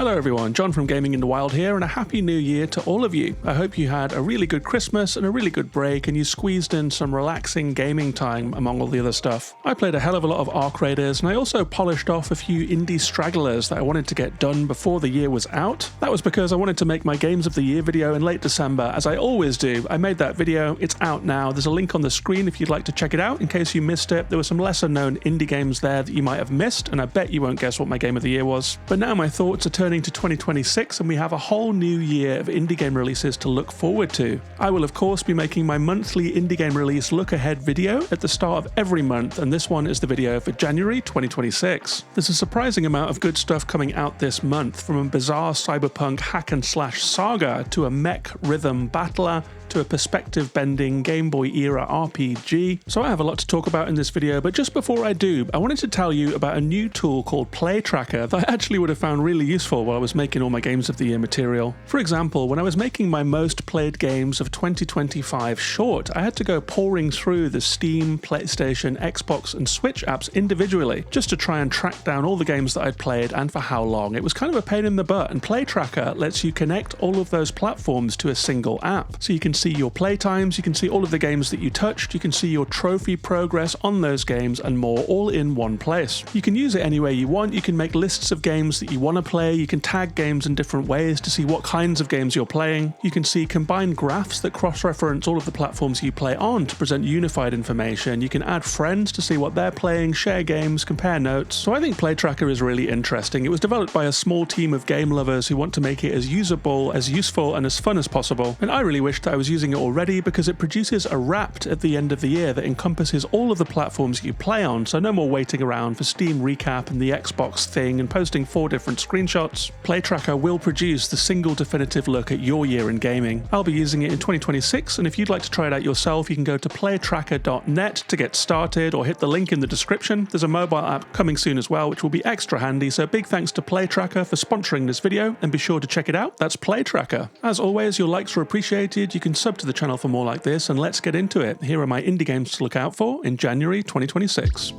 Hello everyone, John from Gaming in the Wild here, and a happy new year to all of you. I hope you had a really good Christmas and a really good break, and you squeezed in some relaxing gaming time among all the other stuff. I played a hell of a lot of Arc Raiders, and I also polished off a few indie stragglers that I wanted to get done before the year was out. That was because I wanted to make my Games of the Year video in late December, as I always do. I made that video, it's out now, there's a link on the screen if you'd like to check it out in case you missed it. There were some lesser known indie games there that you might have missed, and I bet you won't guess what my Game of the Year was. But now my thoughts are turning to 2026, and we have a whole new year of indie game releases to look forward to. I will of course be making my monthly indie game release look ahead video at the start of every month, and this one is the video for January 2026. There's a surprising amount of good stuff coming out this month, from a bizarre cyberpunk hack and slash saga to a mech rhythm battler to a perspective-bending Game Boy era RPG. So I have a lot to talk about in this video, but just before I do, I wanted to tell you about a new tool called Playtracker that I actually would have found really useful while I was making all my Games of the Year material. For example, when I was making my most played games of 2025 short, I had to go pouring through the Steam, PlayStation, Xbox and Switch apps individually, just to try and track down all the games that I'd played and for how long. It was kind of a pain in the butt, and Playtracker lets you connect all of those platforms to a single app. So you can see your playtimes, you can see all of the games that you touched, you can see your trophy progress on those games and more, all in one place. You can use it any way you want, you can make lists of games that you want to play, you can tag games in different ways to see what kinds of games you're playing, you can see combined graphs that cross-reference all of the platforms you play on to present unified information, you can add friends to see what they're playing, share games, compare notes. So I think Playtracker is really interesting. It was developed by a small team of game lovers who want to make it as usable, as useful and as fun as possible, and I really wish that I was using it already, because it produces a wrapped at the end of the year that encompasses all of the platforms you play on, so no more waiting around for Steam Recap and the Xbox thing and posting 4 different screenshots. Playtracker will produce the single definitive look at your year in gaming. I'll be using it in 2026, and if you'd like to try it out yourself, you can go to playtracker.net to get started, or hit the link in the description. There's a mobile app coming soon as well, which will be extra handy, so big thanks to Playtracker for sponsoring this video, and be sure to check it out. That's Playtracker. As always, your likes are appreciated. You can sub to the channel for more like this, and let's get into it. Here are my indie games to look out for in January 2026.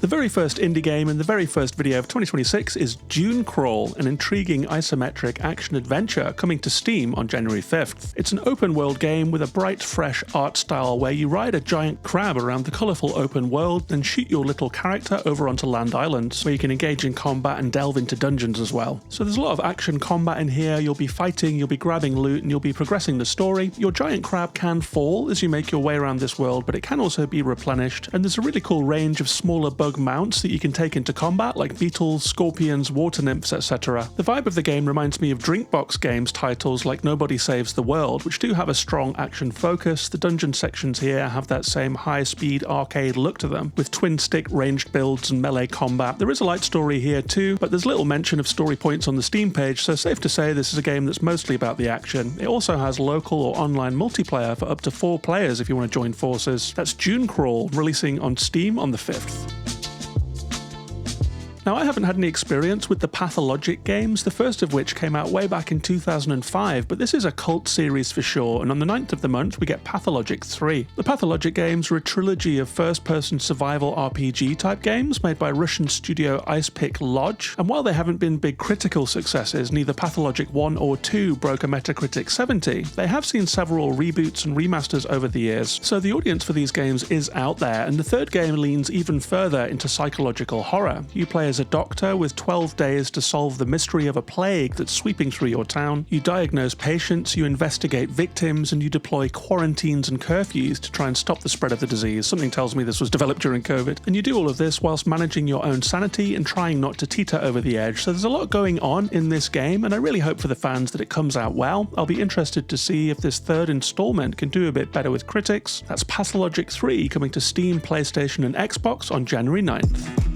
The very first indie game and the very first video of 2026 is Dunecrawl, an intriguing isometric action-adventure coming to Steam on January 5th. It's an open-world game with a bright, fresh art style where you ride a giant crab around the colourful open world, then shoot your little character over onto land islands, where you can engage in combat and delve into dungeons as well. So there's a lot of action combat in here. You'll be fighting, you'll be grabbing loot, and you'll be progressing the story. Your giant crab can fall as you make your way around this world, but it can also be replenished, and there's a really cool range of smaller bug mounts that you can take into combat, like beetles, scorpions, water nymphs, etc. The vibe of the game reminds me of Drinkbox games titles like Nobody Saves the World, which do have a strong action focus. The dungeon sections here have that same high-speed arcade look to them, with twin-stick ranged builds and melee combat. There is a light story here too, but there's little mention of story points on the Steam page, so safe to say this is a game that's mostly about the action. It also has local or online multiplayer for up to 4 players if you want to join forces. That's Dunecrawl, releasing on Steam on the 5th. Now, I haven't had any experience with the Pathologic games, the first of which came out way back in 2005, but this is a cult series for sure, and on the 9th of the month we get Pathologic 3. The Pathologic games are a trilogy of first-person survival RPG type games made by Russian studio Icepick Lodge, and while they haven't been big critical successes, neither Pathologic 1 or 2 broke a Metacritic 70, they have seen several reboots and remasters over the years, so the audience for these games is out there, and the third game leans even further into psychological horror. You play as a doctor with 12 days to solve the mystery of a plague that's sweeping through your town. You diagnose patients, you investigate victims, and you deploy quarantines and curfews to try and stop the spread of the disease. Something tells me this was developed during COVID. And you do all of this whilst managing your own sanity and trying not to teeter over the edge. So there's a lot going on in this game, and I really hope for the fans that it comes out well. I'll be interested to see if this third installment can do a bit better with critics. That's Pathologic 3 coming to Steam, PlayStation and Xbox on January 9th.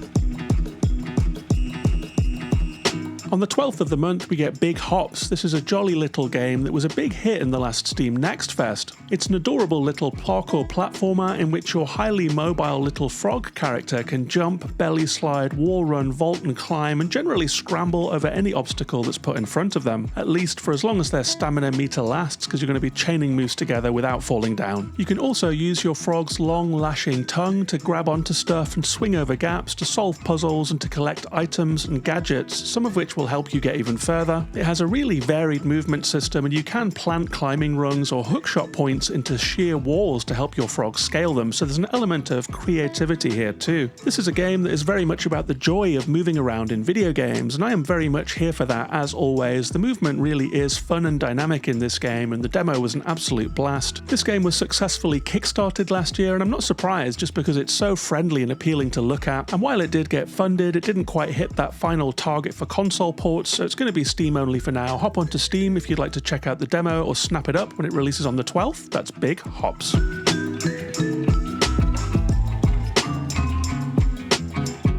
On the 12th of the month we get Big Hops. This is a jolly little game that was a big hit in the last Steam Next Fest. It's an adorable little parkour platformer in which your highly mobile little frog character can jump, belly slide, wall run, vault and climb, and generally scramble over any obstacle that's put in front of them, at least for as long as their stamina meter lasts, because you're going to be chaining moves together without falling down. You can also use your frog's long lashing tongue to grab onto stuff and swing over gaps, to solve puzzles and to collect items and gadgets, some of which will help you get even further. It has a really varied movement system, and you can plant climbing rungs or hookshot points into sheer walls to help your frog scale them, so there's an element of creativity here too. This is a game that is very much about the joy of moving around in video games, and I am very much here for that as always. The movement really is fun and dynamic in this game, and the demo was an absolute blast. This game was successfully kickstarted last year, and I'm not surprised just because it's so friendly and appealing to look at, and while it did get funded, it didn't quite hit that final target for console ports, so it's going to be Steam only for now. Hop onto Steam if you'd like to check out the demo or snap it up when it releases on the 12th. That's Big Hops.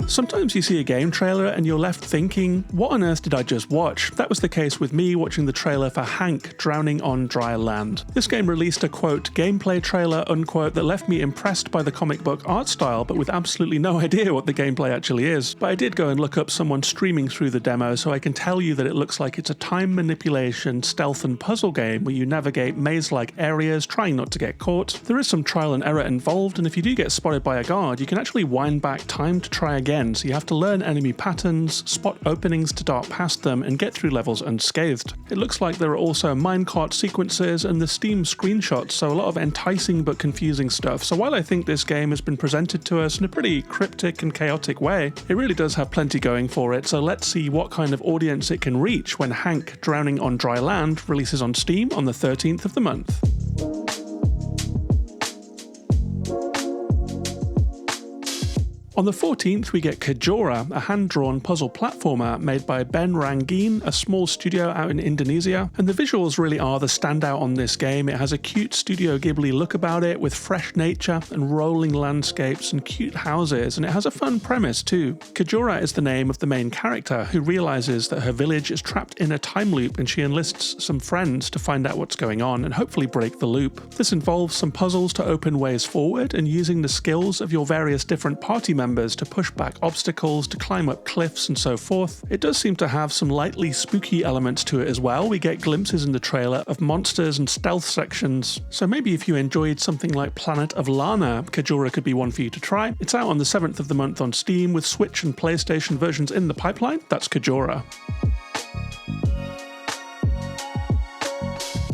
Sometimes you see a game trailer and you're left thinking, what on earth did I just watch? That was the case with me watching the trailer for Hank Drowning on Dry Land. This game released a quote gameplay trailer unquote that left me impressed by the comic book art style but with absolutely no idea what the gameplay actually is. But I did go and look up someone streaming through the demo, so I can tell you that it looks like it's a time manipulation, stealth and puzzle game where you navigate maze-like areas trying not to get caught. There is some trial and error involved, and if you do get spotted by a guard, you can actually wind back time to try again. So you have to learn enemy patterns, spot openings to dart past them, and get through levels unscathed. It looks like there are also minecart sequences and the Steam screenshots, so a lot of enticing but confusing stuff. So while I think this game has been presented to us in a pretty cryptic and chaotic way, it really does have plenty going for it, so let's see what kind of audience it can reach when Hank Drowning on Dry Land releases on Steam on the 13th of the month. On the 14th we get Kejora, a hand-drawn puzzle platformer made by Ben Rangin, a small studio out in Indonesia, and the visuals really are the standout on this game. It has a cute Studio Ghibli look about it with fresh nature and rolling landscapes and cute houses, and it has a fun premise too. Kejora is the name of the main character who realises that her village is trapped in a time loop, and she enlists some friends to find out what's going on and hopefully break the loop. This involves some puzzles to open ways forward and using the skills of your various different party members to push back obstacles, to climb up cliffs and so forth. It does seem to have some lightly spooky elements to it as well. We get glimpses in the trailer of monsters and stealth sections, so maybe if you enjoyed something like Planet of Lana, Kejora could be one for you to try. It's out on the 7th of the month on Steam with Switch and PlayStation versions in the pipeline. That's Kejora.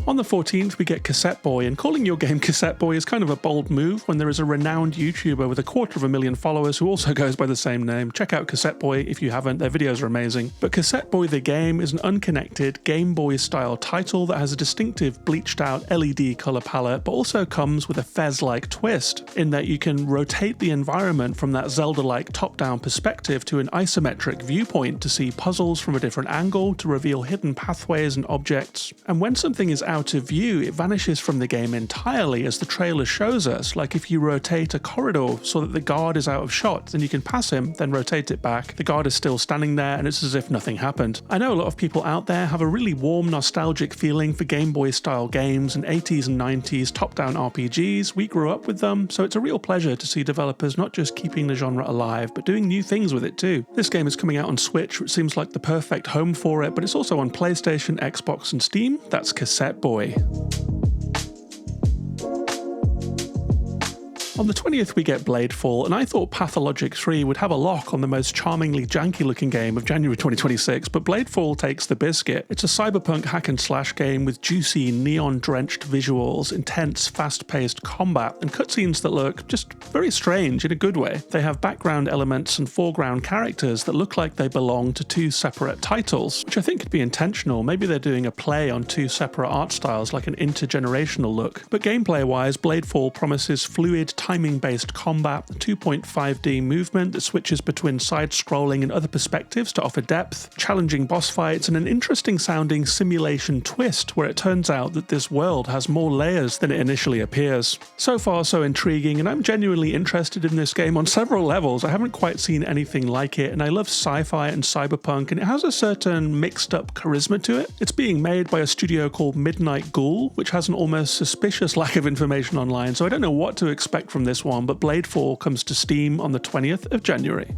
On the 14th we get Cassette Boy, and calling your game Cassette Boy is kind of a bold move when there is a renowned YouTuber with 250,000 followers who also goes by the same name. Check out Cassette Boy if you haven't, their videos are amazing. But Cassette Boy the game is an unconnected Game Boy style title that has a distinctive bleached out LED colour palette, but also comes with a Fez-like twist in that you can rotate the environment from that Zelda-like top-down perspective to an isometric viewpoint to see puzzles from a different angle, to reveal hidden pathways and objects. And when something is out of view, it vanishes from the game entirely, as the trailer shows us. Like if you rotate a corridor so that the guard is out of shot, then you can pass him, then rotate it back. The guard is still standing there and it's as if nothing happened. I know a lot of people out there have a really warm, nostalgic feeling for Game Boy style games and 80s and 90s top-down RPGs. We grew up with them, so it's a real pleasure to see developers not just keeping the genre alive, but doing new things with it too. This game is coming out on Switch, which seems like the perfect home for it, but it's also on PlayStation, Xbox and Steam. That's Cassette Boy. On the 20th we get Bladefall, and I thought Pathologic 3 would have a lock on the most charmingly janky looking game of January 2026, but Bladefall takes the biscuit. It's a cyberpunk hack and slash game with juicy, neon-drenched visuals, intense, fast-paced combat, and cutscenes that look just very strange in a good way. They have background elements and foreground characters that look like they belong to two separate titles, which I think could be intentional. Maybe they're doing a play on two separate art styles, like an intergenerational look. But gameplay-wise, Bladefall promises fluid, timing-based combat, 2.5D movement that switches between side-scrolling and other perspectives to offer depth, challenging boss fights, and an interesting-sounding simulation twist where it turns out that this world has more layers than it initially appears. So far, so intriguing, and I'm genuinely interested in this game on several levels. I haven't quite seen anything like it, and I love sci-fi and cyberpunk, and it has a certain mixed-up charisma to it. It's being made by a studio called Midnight Ghoul, which has an almost suspicious lack of information online, so I don't know what to expect from this one, but Bladefall comes to Steam on the 20th of January.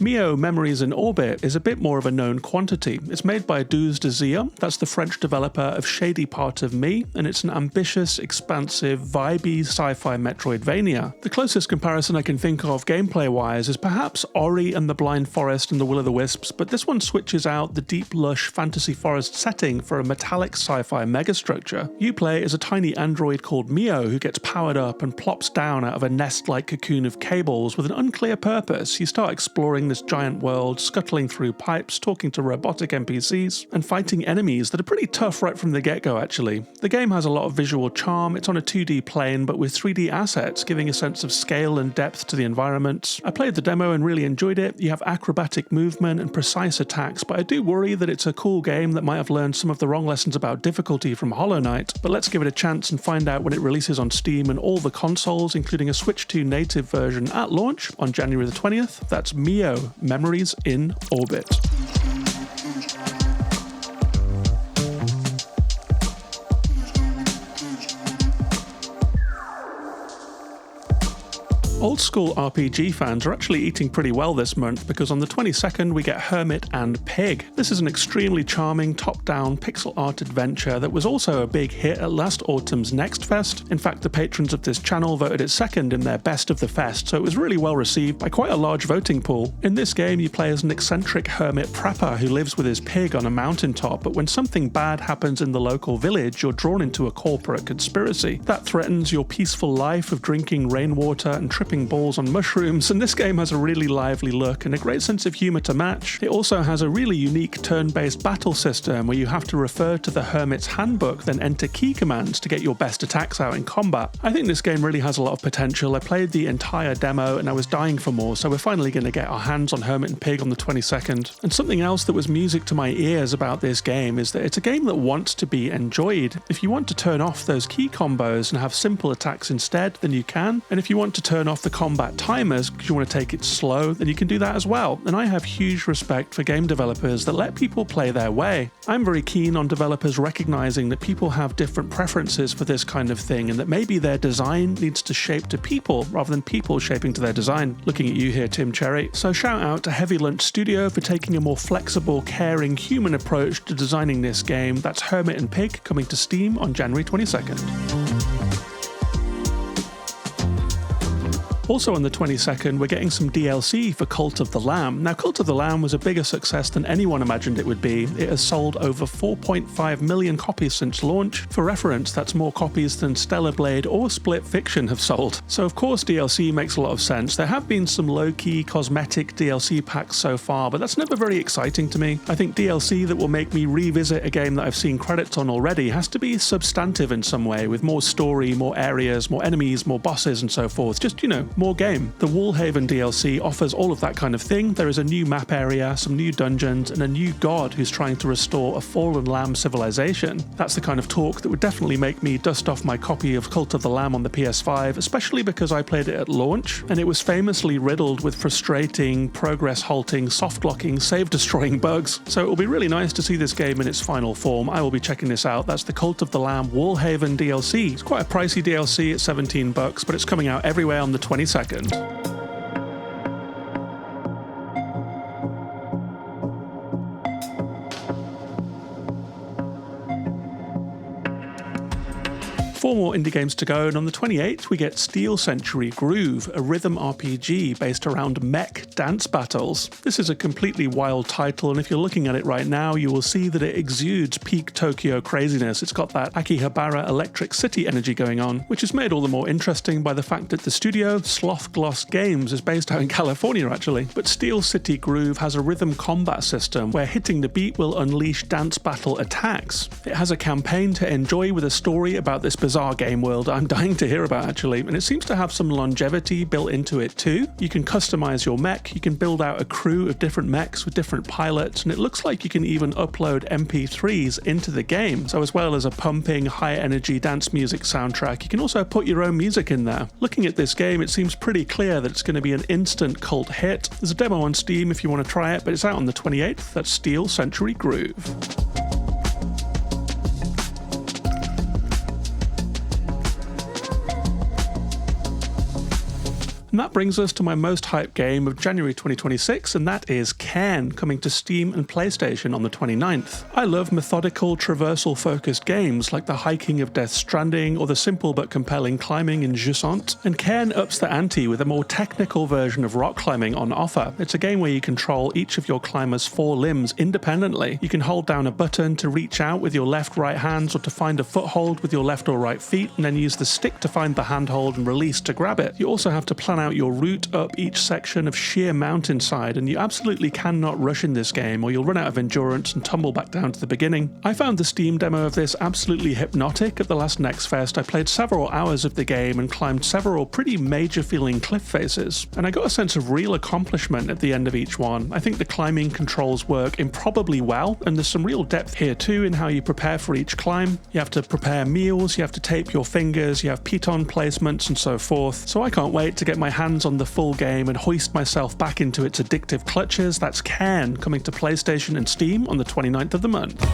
Mio Memories in Orbit is a bit more of a known quantity. It's made by 12 Désir, that's the French developer of Shady Part of Me, and it's an ambitious, expansive, vibey sci-fi Metroidvania. The closest comparison I can think of gameplay-wise is perhaps Ori and the Blind Forest and the Will-o'-the-Wisps, but this one switches out the deep, lush fantasy forest setting for a metallic sci-fi megastructure. You play as a tiny android called Mio who gets powered up and plops down out of a nest-like cocoon of cables with an unclear purpose. You start exploring this giant world, scuttling through pipes, talking to robotic NPCs, and fighting enemies that are pretty tough right from the get-go actually. The game has a lot of visual charm. It's on a 2D plane but with 3D assets, giving a sense of scale and depth to the environment. I played the demo and really enjoyed it. You have acrobatic movement and precise attacks, but I do worry that it's a cool game that might have learned some of the wrong lessons about difficulty from Hollow Knight, but let's give it a chance and find out when it releases on Steam and all the consoles, including a Switch 2 native version at launch on January the 20th. That's Mio Memories in Orbit. Old school RPG fans are actually eating pretty well this month because on the 22nd we get Hermit and Pig. This is an extremely charming top-down pixel art adventure that was also a big hit at last autumn's Next Fest. In fact, the patrons of this channel voted it second in their Best of the Fest, so it was really well received by quite a large voting pool. In this game you play as an eccentric hermit prepper who lives with his pig on a mountaintop, but when something bad happens in the local village you're drawn into a corporate conspiracy. That threatens your peaceful life of drinking rainwater and tripping balls on mushrooms, and this game has a really lively look and a great sense of humour to match. It also has a really unique turn-based battle system where you have to refer to the Hermit's Handbook, then enter key commands to get your best attacks out in combat. I think this game really has a lot of potential. I played the entire demo and I was dying for more, so we're finally going to get our hands on Hermit and Pig on the 22nd. And something else that was music to my ears about this game is that it's a game that wants to be enjoyed. If you want to turn off those key combos and have simple attacks instead, then you can. And if you want to turn off the combat timers because you want to take it slow, then you can do that as well. And I have huge respect for game developers that let people play their way. I'm very keen on developers recognizing that people have different preferences for this kind of thing and that maybe their design needs to shape to people rather than people shaping to their design. Looking at you here, Tim Cherry. So shout out to Heavy Lunch Studio for taking a more flexible, caring, human approach to designing this game. That's Hermit and Pig coming to Steam on January 22nd. Also on the 22nd, we're getting some DLC for Cult of the Lamb. Now, Cult of the Lamb was a bigger success than anyone imagined it would be. It has sold over 4.5 million copies since launch. For reference, that's more copies than Stellar Blade or Split Fiction have sold. So of course DLC makes a lot of sense. There have been some low-key cosmetic DLC packs so far, but that's never very exciting to me. I think DLC that will make me revisit a game that I've seen credits on already has to be substantive in some way, with more story, more areas, more enemies, more bosses and so forth. Just, more game. The Woolhaven DLC offers all of that kind of thing. There is a new map area, some new dungeons, and a new god who's trying to restore a fallen lamb civilization. That's the kind of talk that would definitely make me dust off my copy of Cult of the Lamb on the PS5, especially because I played it at launch, and it was famously riddled with frustrating, progress-halting, soft-locking, save-destroying bugs. So it will be really nice to see this game in its final form. I will be checking this out. That's the Cult of the Lamb Woolhaven DLC. It's quite a pricey DLC at $17, but it's coming out everywhere on the 22nd. 4 more indie games to go, and on the 28th we get Steel Century Groove, a rhythm RPG based around mech dance battles. This is a completely wild title, and if you're looking at it right now, you will see that it exudes peak Tokyo craziness. It's got that Akihabara Electric City energy going on, which is made all the more interesting by the fact that the studio, Sloth Gloss Games, is based out in California actually. But Steel City Groove has a rhythm combat system where hitting the beat will unleash dance battle attacks. It has a campaign to enjoy with a story about this bizarre game world I'm dying to hear about actually, and it seems to have some longevity built into it too. You can customize your mech, you can build out a crew of different mechs with different pilots, and it looks like you can even upload MP3s into the game. So as well as a pumping, high energy dance music soundtrack, you can also put your own music in there. Looking at this game, it seems pretty clear that it's going to be an instant cult hit. There's a demo on Steam if you want to try it, but it's out on the 28th. That's Steel Century Groove. And that brings us to my most hyped game of January 2026, and that is Cairn, coming to Steam and PlayStation on the 29th. I love methodical, traversal-focused games like the hiking of Death Stranding or the simple but compelling climbing in Jusant, and Cairn ups the ante with a more technical version of rock climbing on offer. It's a game where you control each of your climber's 4 limbs independently. You can hold down a button to reach out with your left-right hands or to find a foothold with your left or right feet, and then use the stick to find the handhold and release to grab it. You also have to plan out your route up each section of sheer mountainside, and you absolutely cannot rush in this game or you'll run out of endurance and tumble back down to the beginning. I found the Steam demo of this absolutely hypnotic at the last Next Fest. I played several hours of the game and climbed several pretty major feeling cliff faces, and I got a sense of real accomplishment at the end of each one. I think the climbing controls work improbably well, and there's some real depth here too in how you prepare for each climb. You have to prepare meals, you have to tape your fingers, you have piton placements and so forth. So I can't wait to get my hands on the full game and hoist myself back into its addictive clutches. That's Cairn, coming to PlayStation and Steam on the 29th of the month.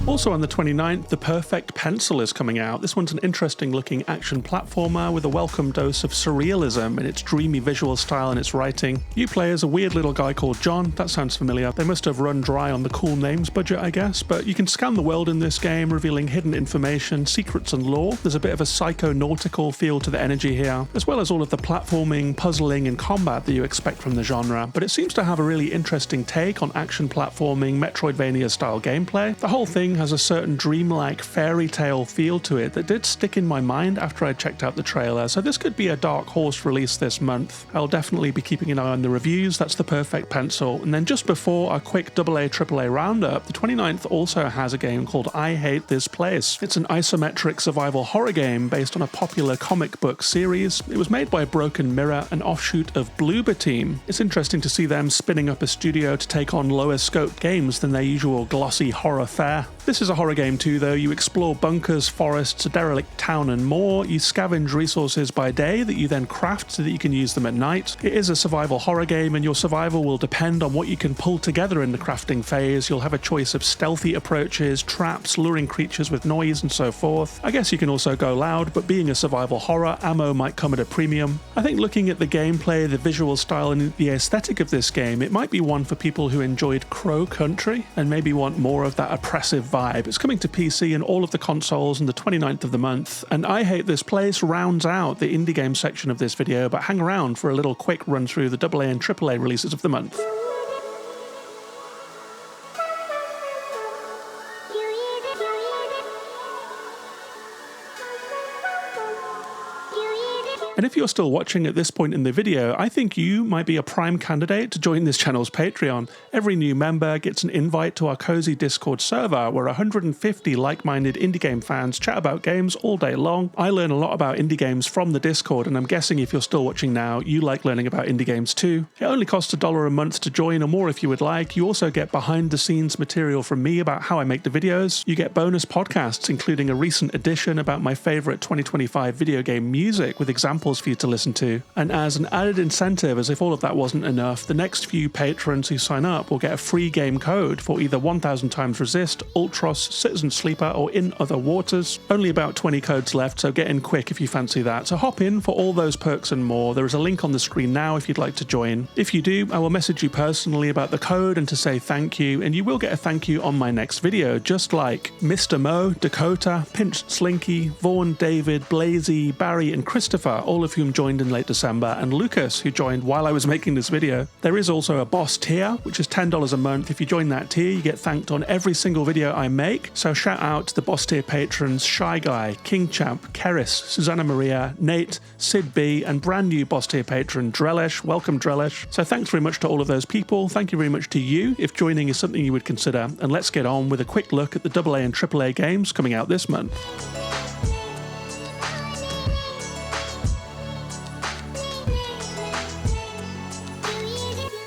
Also on the 29th, The Perfect Pencil is coming out. This one's an interesting looking action platformer with a welcome dose of surrealism in its dreamy visual style and its writing. You play as a weird little guy called John. That sounds familiar. They must have run dry on the cool names budget, I guess, but you can scan the world in this game, revealing hidden information, secrets and lore. There's a bit of a psycho-nautical feel to the energy here, as well as all of the platforming, puzzling and combat that you expect from the genre, but it seems to have a really interesting take on action platforming, Metroidvania style gameplay. The whole thing has a certain dreamlike fairy tale feel to it that did stick in my mind after I checked out the trailer, so this could be a dark horse release this month. I'll definitely be keeping an eye on the reviews. That's The Perfect Pencil. And then just before our quick AA AAA Roundup, the 29th also has a game called I Hate This Place. It's an isometric survival horror game based on a popular comic book series. It was made by Broken Mirror, an offshoot of Bloober Team. It's interesting to see them spinning up a studio to take on lower scoped games than their usual glossy horror fare. This is a horror game too though. You explore bunkers, forests, a derelict town and more. You scavenge resources by day that you then craft so that you can use them at night. It is a survival horror game, and your survival will depend on what you can pull together in the crafting phase. You'll have a choice of stealthy approaches, traps, luring creatures with noise and so forth. I guess you can also go loud, but being a survival horror, ammo might come at a premium. I think looking at the gameplay, the visual style and the aesthetic of this game, it might be one for people who enjoyed Crow Country and maybe want more of that oppressive vibe. It's coming to PC and all of the consoles on the 29th of the month, and I Hate This Place rounds out the indie game section of this video, but hang around for a little quick run through the AA and AAA releases of the month. And if you're still watching at this point in the video, I think you might be a prime candidate to join this channel's Patreon. Every new member gets an invite to our cozy Discord server where 150 like-minded indie game fans chat about games all day long. I learn a lot about indie games from the Discord, and I'm guessing if you're still watching now, you like learning about indie games too. It only costs $1 a month to join, or more if you would like. You also get behind-the-scenes material from me about how I make the videos. You get bonus podcasts, including a recent edition about my favourite 2025 video game music with examples examples for you to listen to. And as an added incentive, as if all of that wasn't enough, the next few patrons who sign up will get a free game code for either 1000 times Resist, Ultros, Citizen Sleeper, or In Other Waters. Only about 20 codes left, so get in quick if you fancy that. So hop in for all those perks and more. There is a link on the screen now if you'd like to join. If you do, I will message you personally about the code and to say thank you, and you will get a thank you on my next video, just like Mr. Mo, Dakota, Pinched Slinky, Vaughn, David, Blazy, Barry, and Christopher, all of whom joined in late December, and Lucas, who joined while I was making this video. There is also a boss tier, which is $10 a month. If you join that tier, you get thanked on every single video I make. So shout out to the boss tier patrons Shy Guy, King Champ, Keris, Susanna Maria, Nate, Sid B, and brand new boss tier patron Drellish. Welcome, Drellish. So thanks very much to all of those people. Thank you very much to you if joining is something you would consider. And let's get on with a quick look at the AA and AAA games coming out this month.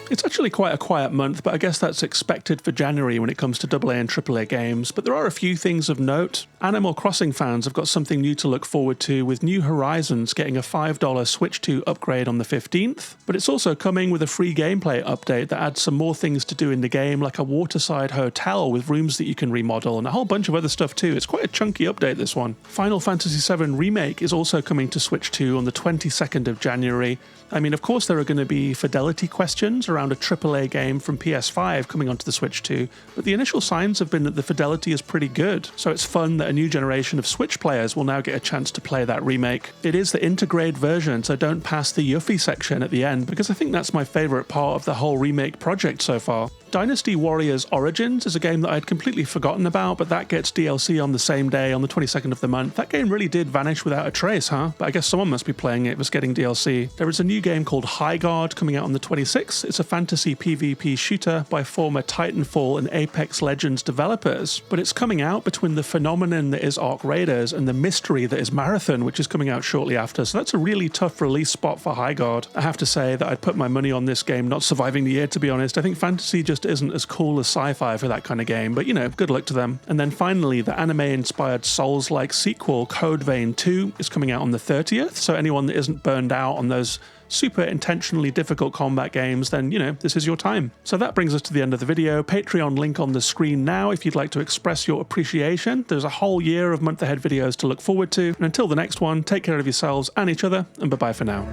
It's actually quite a quiet month, but I guess that's expected for January when it comes to AA and AAA games. But there are a few things of note. Animal Crossing fans have got something new to look forward to, with New Horizons getting a $5 Switch 2 upgrade on the 15th. But it's also coming with a free gameplay update that adds some more things to do in the game, like a waterside hotel with rooms that you can remodel and a whole bunch of other stuff too. It's quite a chunky update, this one. Final Fantasy VII Remake is also coming to Switch 2 on the 22nd of January. I mean, of course there are going to be fidelity questions around a AAA game from PS5 coming onto the Switch 2, but the initial signs have been that the fidelity is pretty good, so it's fun that a new generation of Switch players will now get a chance to play that remake. It is the intergrade version, so don't pass the Yuffie section at the end, because I think that's my favourite part of the whole remake project so far. Dynasty Warriors Origins is a game that I'd completely forgotten about, but that gets DLC on the same day, on the 22nd of the month. That game really did vanish without a trace, huh? But I guess someone must be playing it if it's getting DLC. There is a new game called High Guard coming out on the 26th. It's a fantasy PvP shooter by former Titanfall and Apex Legends developers, but it's coming out between the phenomenon that is Arc Raiders and the mystery that is Marathon, which is coming out shortly after, so that's a really tough release spot for High Guard. I have to say that I'd put my money on this game not surviving the year, to be honest. I think fantasy just isn't as cool as sci-fi for that kind of game, but you know, good luck to them. And then finally, the anime-inspired Souls-like sequel Code Vein 2 is coming out on the 30th, so anyone that isn't burned out on those super intentionally difficult combat games, then, you know, this is your time. So that brings us to the end of the video. Patreon link on the screen now if you'd like to express your appreciation. There's a whole year of month ahead videos to look forward to, and until the next one, take care of yourselves and each other, and bye-bye for now.